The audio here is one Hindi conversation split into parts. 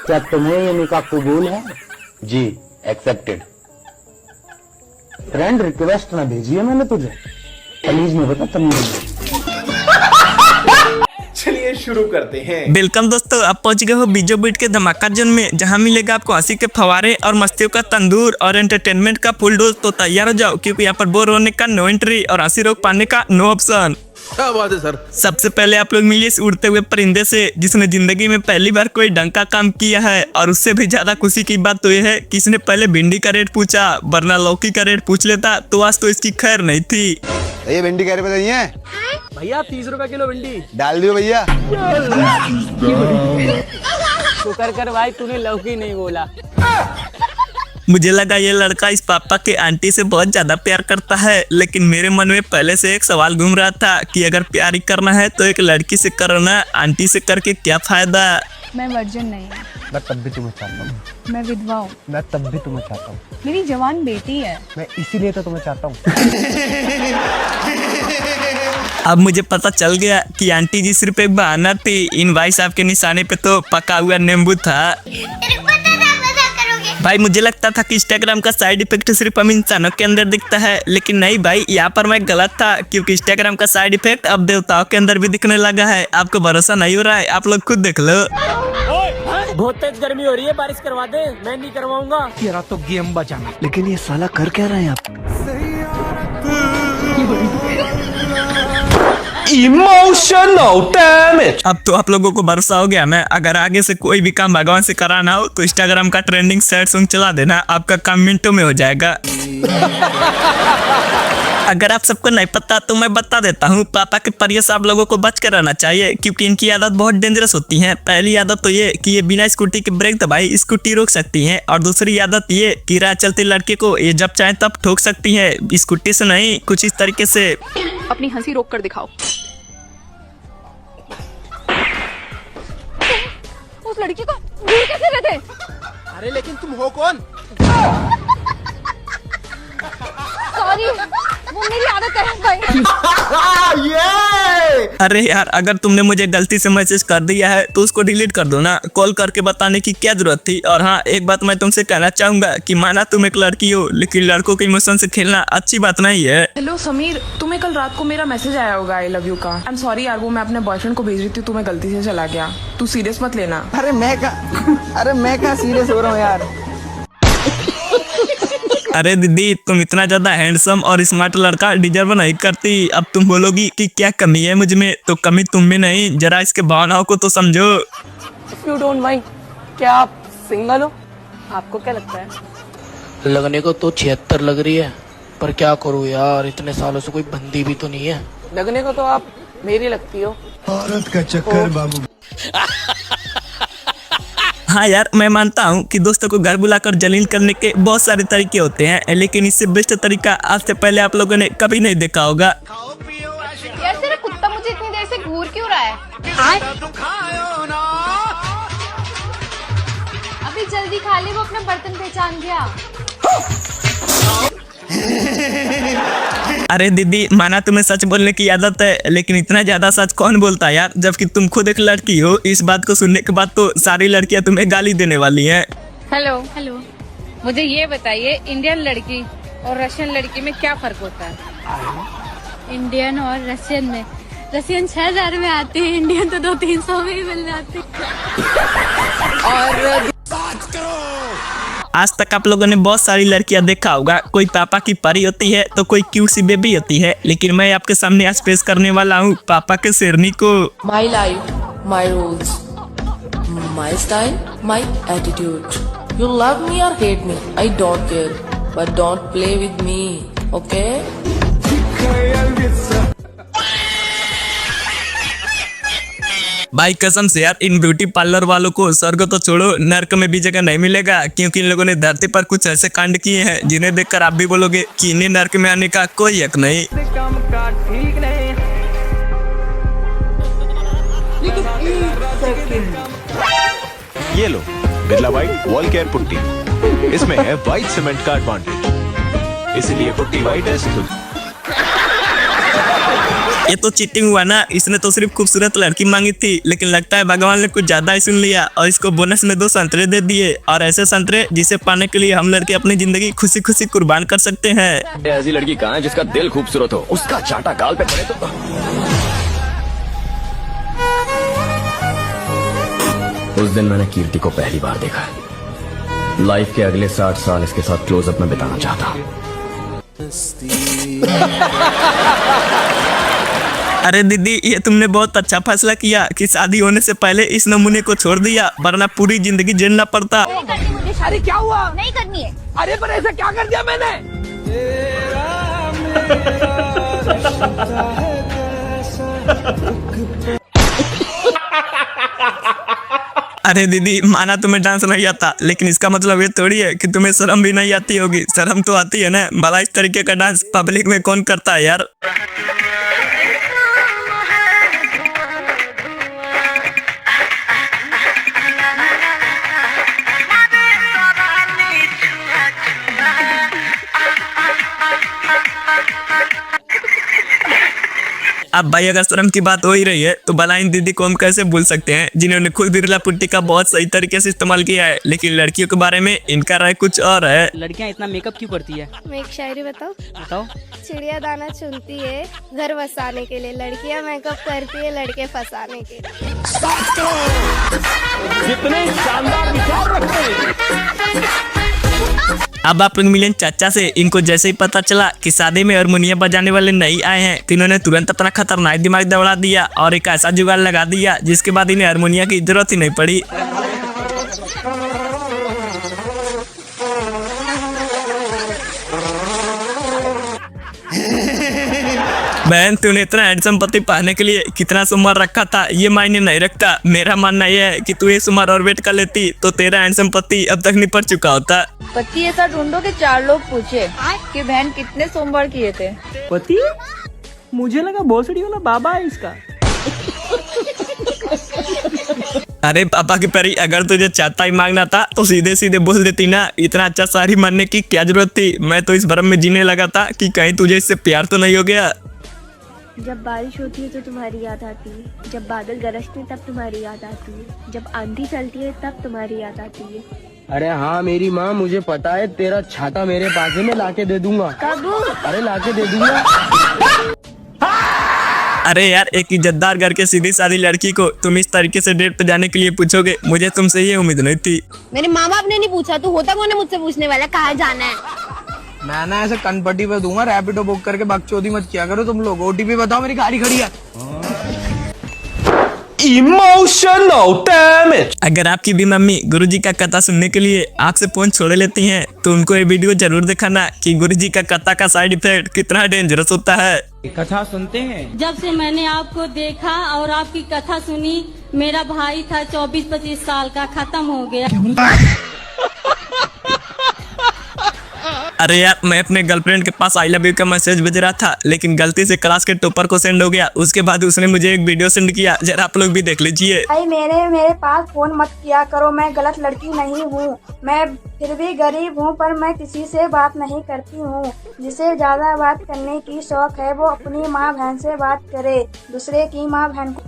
क्या तुम्हें ये निकाह कबूल है? जी एक्सेप्टेड। फ्रेंड रिक्वेस्ट ना भेजी है मैंने तुझे, तमीज में बता, तमीज में। चलिए शुरू करते हैं। वेलकम दोस्तों, आप पहुंच गए हो बीजो बीट के धमाका जोन में, जहां मिलेगा आपको हंसी के फवारे और मस्तियों का तंदूर और एंटरटेनमेंट का फुल डोज। तो तैयार हो जाओ, क्योंकि यहाँ पर बोर होने का नो एंट्री और हंसी रोक पाने का नो ऑप्शन। क्या बात है सर। सबसे पहले आप लोग मिलिए इस उड़ते हुए परिंदे से, जिसने जिंदगी में पहली बार कोई ढंग का काम किया है। और उससे भी ज्यादा खुशी की बात तो यह है कि इसने पहले भिंडी का रेट पूछा, वरना लौकी का रेट पूछ लेता तो आज तो इसकी खैर नहीं थी। ये भिंडी कह रहे नहीं है भैया 30 रुपए किलो भिंडी डाल दियो भैया। शुक्र कर भाई तूने लौकी नहीं बोला। मुझे लगा ये लड़का इस पापा के आंटी से बहुत ज्यादा प्यार करता है, लेकिन मेरे मन में पहले से एक सवाल घूम रहा था कि अगर प्यार ही करना है तो एक लड़की से करना, आंटी से करके क्या फायदा। मैं वर्जिन नहीं हूँ। मैं तब भी तुम्हें चाहता हूँ। मैं विधवा हूँ। मैं तब भी तुम्हें चाहता हूँ। मेरी जवान बेटी है। मैं इसीलिए तो तुम्हें चाहता हूँ। अब मुझे पता चल गया कि आंटी जी सिर्फ एक बहाना थी, इन भाई साहब के निशाने पे तो पका हुआ नींबू था। भाई मुझे लगता था कि इंस्टाग्राम का साइड इफेक्ट सिर्फ हम इंसानों के अंदर दिखता है, लेकिन नहीं भाई, यहाँ पर मैं गलत था, क्योंकि इंस्टाग्राम का साइड इफेक्ट अब देवताओं के अंदर भी दिखने लगा है। आपको भरोसा नहीं हो रहा है? आप लोग खुद देख लो। बहुत तेज गर्मी हो रही है, बारिश करवा दे। मैं नहीं करवाऊंगा। तेरा तो गेम बचाना। लेकिन ये साला कर क्या रहा है आप? Emotional damage. अब तो आप लोगों को भरोसा हो गया ना, अगर आगे से कोई भी काम भगवान से कराना हो तो इंस्टाग्राम का ट्रेंडिंग सैड सॉन्ग चला देना, आपका काम मिनटों में हो जाएगा। अगर आप सबको नहीं पता तो मैं बता देता हूँ, पापा के परिय से आप लोगों को बच कर रहना चाहिए, क्योंकि इनकी आदत बहुत डेंजरस होती है। पहली आदत तो ये कि ये बिना स्कूटी के ब्रेक दबाई स्कूटी रोक सकती हैं, और दूसरी आदत ये कि राह चलते लड़के को ये जब चाहे तब ठोक सकती है, स्कूटी से नहीं, कुछ इस तरीके से। अपनी हंसी रोक कर दिखाओ। उस लड़की को दूर कैसे रहे थे? अरे लेकिन तुम हो कौन? सॉरी, वो मेरी आदत है भाई। अरे यार, अगर तुमने मुझे गलती से मैसेज कर दिया है तो उसको डिलीट कर दो ना, कॉल करके बताने की क्या जरूरत थी। और हाँ, एक बात मैं तुमसे कहना चाहूंगा कि माना तुम एक लड़की हो, लेकिन लड़कों के इमोशन से खेलना अच्छी बात नहीं है। हेलो समीर, तुम्हें कल रात को मेरा मैसेज आया होगा आई लव यू का। आई एम सॉरी यार, वो मैं अपने बॉयफ्रेंड को भेज रही थी, तुम्हें गलती से चला गया। तू सीरियस मत लेना। अरे मैं कहाँ सीरियस हो रहा हूँ यार। अरे दीदी, तुम इतना ज्यादा हैंडसम और स्मार्ट लड़का डिजर्व नहीं करती। अब तुम बोलोगी कि क्या कमी है मुझ में, तो कमी तुम में नहीं, जरा इसके भावनाओं को तो समझो। If you don't mind, क्या आप सिंगल हो? आपको क्या लगता है? लगने को तो 76 लग रही है, पर क्या करूँ यार, इतने सालों से कोई बंदी भी तो नहीं है। लगने को तो आप मेरी लगती हो। औरत का चक्कर बाबू। हाँ यार, मैं मानता हूँ कि दोस्तों को घर बुलाकर जलील करने के बहुत सारे तरीके होते हैं, लेकिन इससे बेस्ट तरीका आज से पहले आप लोगों ने कभी नहीं देखा होगा। यार तेरा कुत्ता मुझे इतनी देर से घूर क्यों रहा है? अभी जल्दी खा ले, वो अपना बर्तन पहचान गया। अरे दीदी, माना तुम्हें सच बोलने की आदत है, लेकिन इतना ज्यादा सच कौन बोलता है यार, जबकि तुम खुद एक लड़की हो। इस बात को सुनने के बाद तो सारी लड़कियां तुम्हें गाली देने वाली हैं। हेलो हेलो, मुझे ये बताइए, इंडियन लड़की और रशियन लड़की में क्या फर्क होता है? इंडियन और रशियन में, रशियन 6000 में आती है, इंडियन तो 200-300 में ही मिल जाती है। और आज तक आप लोगों ने बहुत सारी लड़कियां देखा होगा, कोई पापा की परी होती है तो कोई क्यूट सी बेबी होती है, लेकिन मैं आपके सामने आज पेश करने वाला हूँ पापा के शेरनी को। My life, my rules, my style, my attitude. You love me और hate me, I don't care, but don't play with me, okay? भाई कसम से यार, इन ब्यूटी पार्लर वालों को स्वर्ग तो छोड़ो, नर्क में भी जगह नहीं मिलेगा, क्योंकि इन लोगों ने धरती पर कुछ ऐसे कांड किए हैं जिन्हें देखकर आप भी बोलोगे कि इन्हें नर्क में आने का कोई हक नहीं। ठीक नहीं। ये लो Birla white wall care putty, इसमें है व्हाइट सीमेंट का एडवांटेज, इसलिए पुट्टी व्हाइट है। ये तो चीटिंग हुआ ना, इसने तो सिर्फ खूबसूरत लड़की मांगी थी, लेकिन लगता है भगवान ने कुछ ज्यादा ही सुन लिया और इसको बोनस में 2 संतरे दे दिए, और ऐसे संतरे जिसे पाने के लिए हम लड़के अपनी जिंदगी खुशी खुशी कुर्बान कर सकते हैं। ऐसी लड़की कहाँ है जिसका दिल खूबसूरत हो, उसका चाटा गाल पे पड़े तो। उस दिन मैंने कीर्ति को पहली बार देखा। लाइफ के अगले 60 साल इसके साथ क्लोजअप में बिताना चाहता हूँ। अरे दीदी, ये तुमने बहुत अच्छा फैसला किया कि शादी होने से पहले इस नमूने को छोड़ दिया, वरना पूरी जिंदगी झेलना पड़ता। अरे क्या हुआ? नहीं करनी है। अरे पर ऐसा क्या कर दिया मैंने? अरे दीदी, माना तुम्हें डांस नहीं आता, लेकिन इसका मतलब ये थोड़ी है कि तुम्हें शर्म भी नहीं आती होगी। शर्म तो आती है ना, भला इस तरीके का डांस पब्लिक में कौन करता है यार। अब भाई, अगर शर्म की बात हो ही रही है तो भला इन दीदी को हम कैसे भूल सकते हैं जिन्होंने खुद बिरला पुट्टी का बहुत सही तरीके से इस्तेमाल किया है, लेकिन लड़कियों के बारे में इनका राय कुछ और है। लड़कियां इतना मेकअप क्यों करती है? मैं एक शायरी बताओ। चिड़िया दाना चुनती है घर बसाने के लिए, लड़कियां मेकअप करती है लड़के फंसाने के लिए। कितने शानदार विचार रखते हैं। अब आप लोग मिले चाचा से। इनको जैसे ही पता चला कि शादी में हारमोनियम बजाने वाले नहीं आए हैं तो इन्होंने तुरंत अपना खतरनाक दिमाग दौड़ा दिया और एक ऐसा जुगाड़ लगा दिया जिसके बाद इन्हें हारमोनियम की जरूरत ही नहीं पड़ी। बहन, तूने इतना हैंडसम पति पाने के लिए कितना सुमार रखा था ये मायने नहीं रखता। मेरा मानना यह है कि तू ये सुमार और वेट कर लेती तो तेरा हैंडसम पति अब तक निपट चुका होता। पति ऐसा ढूंढो कि 4 लोग पूछे कि बहन कितने सोमवार किए थे। पति? मुझे लगा भोसड़ी वाला बाबा है इसका। अरे पापा की परी, अगर तुझे चाहता ही मांगना था तो सीधे सीधे बोल देती ना। इतना अच्छा साड़ी मानने की क्या जरूरत थी? मैं तो इस भ्रम में जीने लगा था कि कहीं तुझे इससे प्यार तो नहीं हो गया। जब बारिश होती है तो तुम्हारी याद आती है, जब बादल गरजते हैं तब तुम्हारी याद आती है, जब आंधी चलती है तब तुम्हारी याद आती है। अरे हाँ मेरी माँ, मुझे पता है तेरा छाता मेरे पास है, मैं लाके दे दूंगा। कब? अरे लाके दे दूंगा। अरे यार, एक इज्जतदार घर के सीधी सादी लड़की को तुम इस तरीके से डेट पे जाने के लिए पूछोगे, मुझे तुमसे ये उम्मीद नहीं थी। मेरे माँ बाप ने नहीं पूछा, तू होता कौन है मुझसे पूछने वाला कहाँ जाना है? मैं ना ऐसे कनपट्टी पे दूंगा, रैपिडो बुक करके बकचोदी मत किया करो तुम लोग। ओटीपी बताओ, मेरी गाड़ी खड़ी है। Emotional damage. अगर आपकी भी मम्मी गुरुजी का कथा सुनने के लिए आपसे फोन छोड़ लेती हैं तो उनको ये वीडियो जरूर दिखाना कि गुरुजी का कथा का साइड इफेक्ट कितना डेंजरस होता है। कथा सुनते हैं। जब से मैंने आपको देखा और आपकी कथा सुनी, मेरा भाई था 24-25 साल का, खत्म हो गया। अरे यार, मैं अपने गर्लफ्रेंड के पास आई लव यू का मैसेज भेज रहा था, लेकिन गलती से क्लास के टॉपर को सेंड हो गया। उसके बाद उसने मुझे एक वीडियो सेंड किया, जरा आप लोग भी देख लीजिए। भाई मेरे पास फोन मत किया करो, मैं गलत लड़की नहीं हूँ, मैं फिर भी गरीब हूँ, पर मैं किसी से बात नहीं करती हूँ। जिसे ज्यादा बात करने की शौक है वो अपनी माँ बहन से बात करे, दूसरे की माँ बहन को।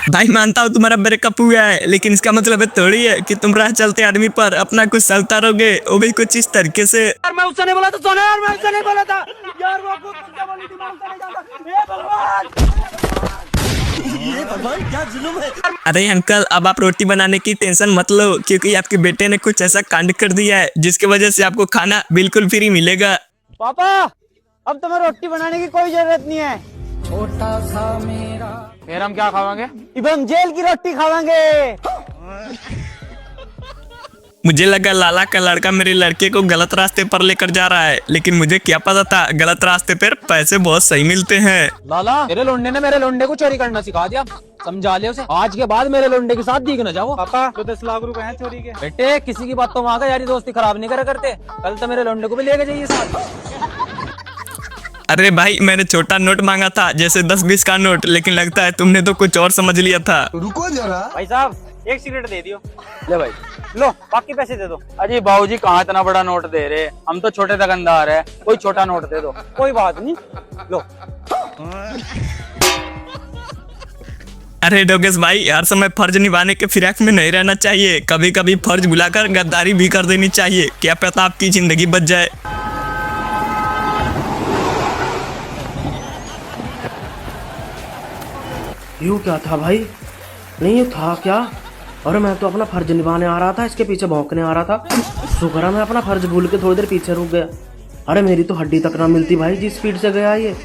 भाई मानता हूँ तुम्हारा ब्रेकअप हुआ है, लेकिन इसका मतलब थोड़ी है कि तुम राह चलते आदमी पर अपना कुछ चलता रहोगे, वो भी कुछ इस तरीके से। यार मैं उससे नहीं बोला था, सोना यार मैं उससे नहीं बोला था यार, वो खुद क्या बोली थी मैं उससे नहीं जानता। हे भगवान क्या जुल्म है। अरे अंकल, अब आप रोटी बनाने की टेंशन मत लो, क्योंकि आपके बेटे ने कुछ ऐसा कांड कर दिया है जिसकी वजह से आपको खाना बिल्कुल फ्री मिलेगा। पापा, अब तुम्हें रोटी बनाने की कोई जरूरत नहीं है। छोटा सा मेरा, फिर हम क्या खावांगे? हम जेल की रोटी खावांगे। मुझे लगा लाला का लड़का मेरे लड़के को गलत रास्ते पर लेकर जा रहा है, लेकिन मुझे क्या पता था गलत रास्ते पर पैसे बहुत सही मिलते हैं। लाला, मेरे लोंडे ने मेरे लोंडे को चोरी करना सिखा दिया, समझा ले उसे। आज के बाद मेरे लोंडे के साथ दिख न जाओ। पापा, तो 10 लाख रुपए हैं चोरी के। बेटे, किसी की बात तो वहाँ का यारी दोस्ती खराब नहीं करा करते, कल तो मेरे लोंडे को भी लेके जाइए साथ। अरे भाई, मैंने छोटा नोट मांगा था, जैसे 10-20 का नोट, लेकिन लगता है तुमने तो कुछ और समझ लिया था। रुको जरा भाई साहब, एक सिगरेट दे दियो। ले भाई। लो बाकी पैसे दे दो। अजी बाबूजी कहाँ इतना बड़ा नोट दे रहे, हम तो छोटे दुकानदार है, कोई छोटा नोट दे दो। कोई बात नहीं, लो। अरे डोगेश भाई, हर समय फर्ज निभाने के फिराक में नहीं रहना चाहिए, कभी कभी फर्ज भुलाकर गद्दारी भी कर देनी चाहिए, क्या पता आपकी जिंदगी बच जाए। यूँ क्या था भाई? नहीं यूँ था क्या? अरे मैं तो अपना फर्ज निभाने आ रहा था, इसके पीछे भौंकने आ रहा था। शुक्र है मैं अपना फर्ज भूल के थोड़ी देर पीछे रुक गया। अरे मेरी तो हड्डी तक ना मिलती भाई, जिस स्पीड से गया ये।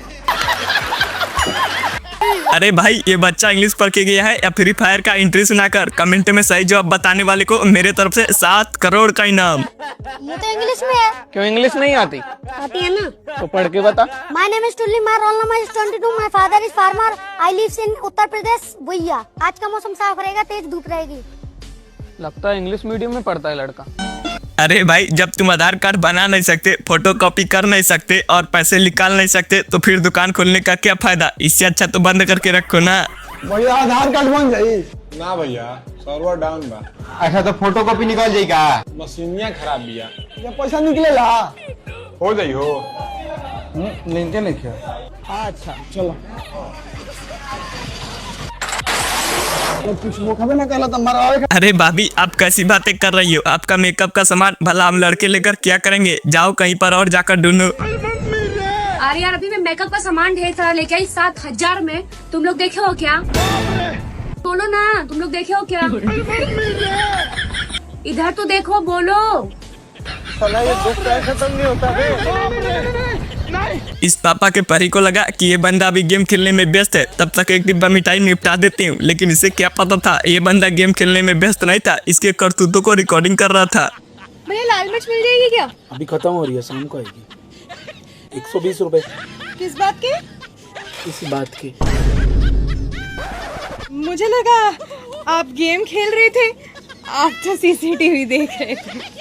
अरे भाई, ये बच्चा इंग्लिश पढ़ के गया है या फ्री फायर का एंट्री सुनाकर? कमेंट में सही जवाब बताने वाले को मेरे तरफ से 7 करोड़ का इनाम। ये तो इंग्लिश में है। क्यों इंग्लिश नहीं आती? आती है ना। तो पढ़ के बता। My name is Tulli, my roll number is 22, my father is farmer, I lives in Uttar Pradesh, भैया। आज का मौसम साफ रहेगा, तेज धूप रहेगी। लगता है इंग्लिश मीडियम में पढ़ता है लड़का। अरे भाई, जब तुम आधार कार्ड बना नहीं सकते, फोटो कॉपी कर नहीं सकते और पैसे निकाल नहीं सकते, तो फिर दुकान खोलने का क्या फायदा? इससे अच्छा तो बंद करके रखो ना। भैया आधार कार्ड बन जाई ना भैया, सर्वर डाउन बा। अच्छा तो फोटो कॉपी निकाल जाई का? मशीनिया खराब बिया। ये पैसा निकलेला हो जाई हो। लिंक नहीं किया। अच्छा चलो, तो कुछ मुखा में ना कहला तो मरवा। अरे भाभी, आप कैसी बातें कर रही हो? आपका मेकअप का सामान भला हम लड़के लेकर क्या करेंगे? जाओ कहीं पर और जाकर ढूंढो। अरे यार, अभी मैं मेकअप का सामान ढेर सारा लेके आई 7000 में। तुम लोग देखे हो क्या? बोलो ना, तुम लोग देखे हो क्या? इधर तो देखो, बोलो। ये दुख खत्म नहीं होता है। इस पापा के परी को लगा कि ये बंदा अभी गेम खेलने में व्यस्त है, तब तक एक डिब्बा मिठाई निपटा देती हूँ। लेकिन इसे क्या पता था, ये बंदा गेम खेलने में व्यस्त नहीं था, इसके करतूतों को रिकॉर्डिंग कर रहा था। भैया लाल मिर्च मिल जाएगी क्या? अभी खत्म हो रही है, शाम को आएगी। 120 रुपए। किस बात के? इस बात की। मुझे लगा आप गेम खेल रहे थे, आप तो सीसीटीवी देख रहे थे।